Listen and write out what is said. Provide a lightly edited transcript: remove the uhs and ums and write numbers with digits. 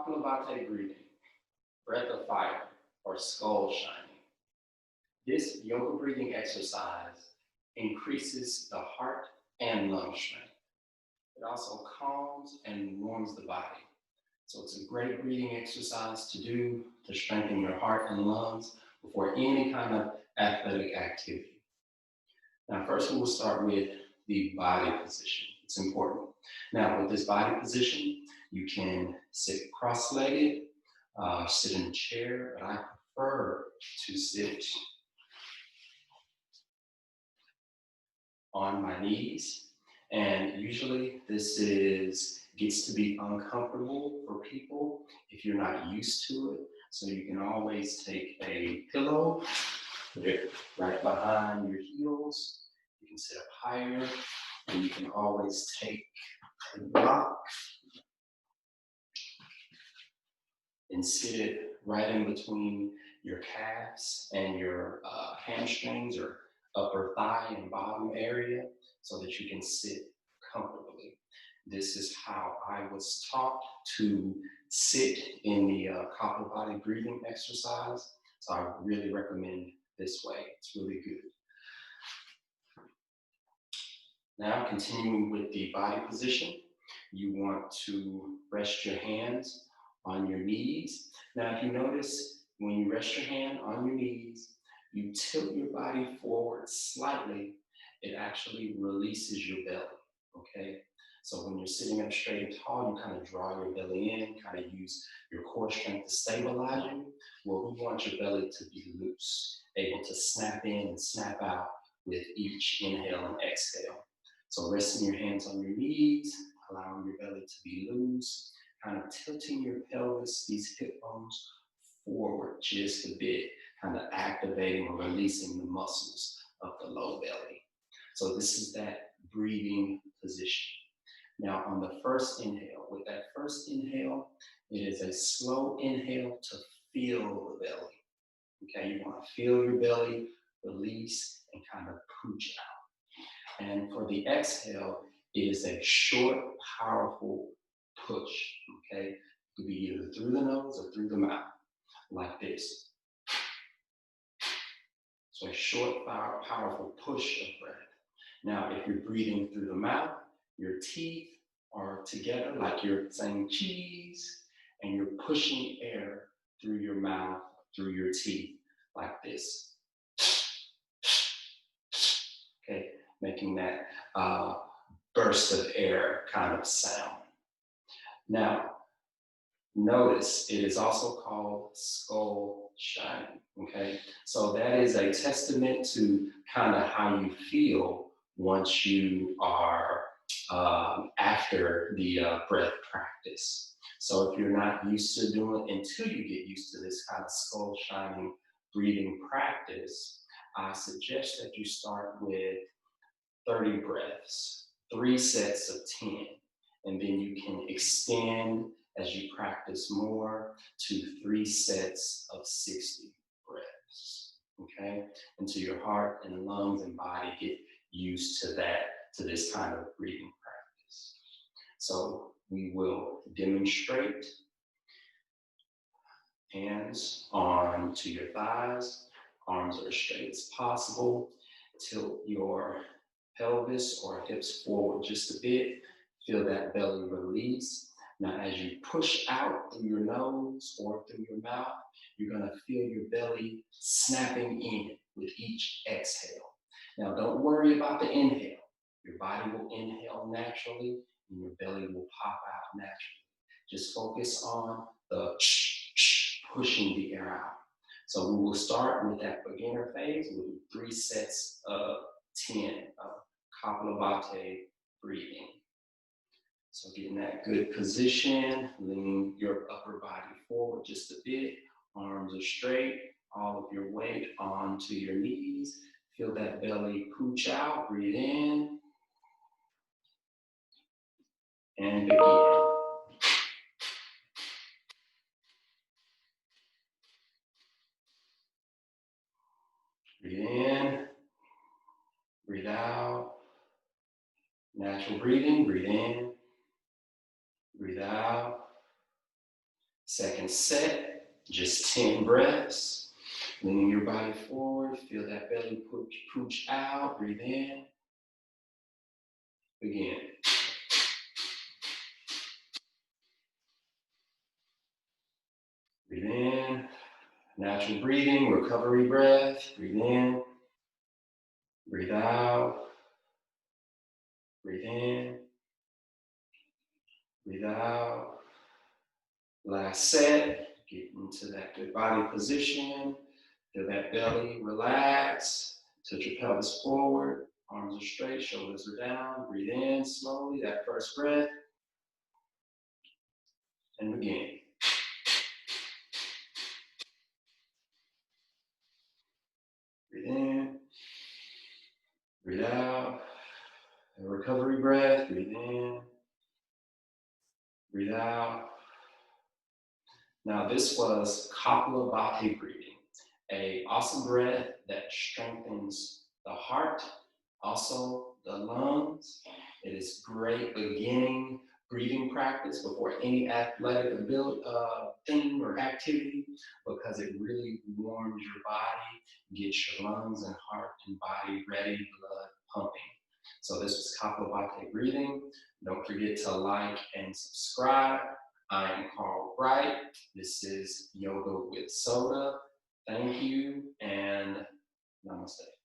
Kapalbhati Breathing, breath of fire, or skull shining. This yoga breathing exercise increases the heart and lung strength. It also calms and warms the body. So it's a great breathing exercise to do to strengthen your heart and lungs before any kind of athletic activity. Now, first we will start with the body position. It's important. Now, with this body position, you can sit cross-legged, sit in a chair, but I prefer to sit on my knees. And usually this gets to be uncomfortable for people if you're not used to it. So you can always take a pillow, put it right behind your heels. You can sit up higher, and you can always take a block and sit it right in between your calves and your hamstrings or upper thigh and bottom area so that you can sit comfortably. This is how I was taught to sit in the Kapalbhati breathing exercise. So I really recommend this way. It's really good. Now, continuing with the body position, you want to rest your hands on your knees. Now, if you notice, when you rest your hand on your knees, you tilt your body forward slightly, it actually releases your belly, okay? So when you're sitting up straight and tall, you kind of draw your belly in, kind of use your core strength to stabilize you. Well, we want your belly to be loose, able to snap in and snap out with each inhale and exhale. So resting your hands on your knees, allowing your belly to be loose, kind of tilting your pelvis, these hip bones forward just a bit, kind of activating or releasing the muscles of the low belly. So this is that breathing position. Now on the first inhale, with that first inhale, it is a slow inhale to feel the belly. Okay, you want to feel your belly release and kind of pooch out. And for the exhale, it is a short, powerful push, okay? It could be either through the nose or through the mouth, like this. So a short, powerful push of breath. Now, if you're breathing through the mouth, your teeth are together like you're saying cheese, and you're pushing air through your mouth, through your teeth, like this. Okay, making that burst of air kind of sound. Now, notice it is also called skull shining, okay? So that is a testament to kind of how you feel once you are after the breath practice. So if you're not used to doing it, until you get used to this kind of skull shining breathing practice, I suggest that you start with 30 breaths, 3 sets of 10, and then you can extend as you practice more to 3 sets of 60 breaths, okay? Until your heart and lungs and body get used to this kind of breathing practice. So we will demonstrate. Hands on to your thighs, arms are as straight as possible. Tilt your pelvis or hips forward just a bit. Feel that belly release. Now, as you push out through your nose or through your mouth, you're going to feel your belly snapping in with each exhale. Now, don't worry about the inhale. Your body will inhale naturally and your belly will pop out naturally. Just focus on the pushing the air out. So we will start with that beginner phase. We'll do 3 sets of 10 of Kapalbhati breathing. So getting that good position, lean your upper body forward just a bit. Arms are straight, all of your weight onto your knees. Feel that belly pooch out, breathe in, and begin. Breathe in, breathe out. Natural breathing, breathe in, breathe out. Second set, just 10 breaths. Leaning your body forward, feel that belly pooch out, breathe in. Again. Breathe in. Natural breathing, recovery breath. Breathe in. Breathe out. Breathe in. Breathe out. Last set. Get into that good body position. Feel that belly relax. Tilt your pelvis forward. Arms are straight, shoulders are down. Breathe in slowly, that first breath. And begin. Breathe in. Breathe out. A recovery breath. Breathe in. Breathe out. Now this was Kapalbhati Breathing, a awesome breath that strengthens the heart, also the lungs. It is great beginning breathing practice before any athletic ability, thing or activity because it really warms your body, gets your lungs and heart and body ready, blood pumping. So this was Kapalbhati Breathing. Don't forget to like and subscribe. I am Carl Bright. This is Yoga with Soda. Thank you and namaste.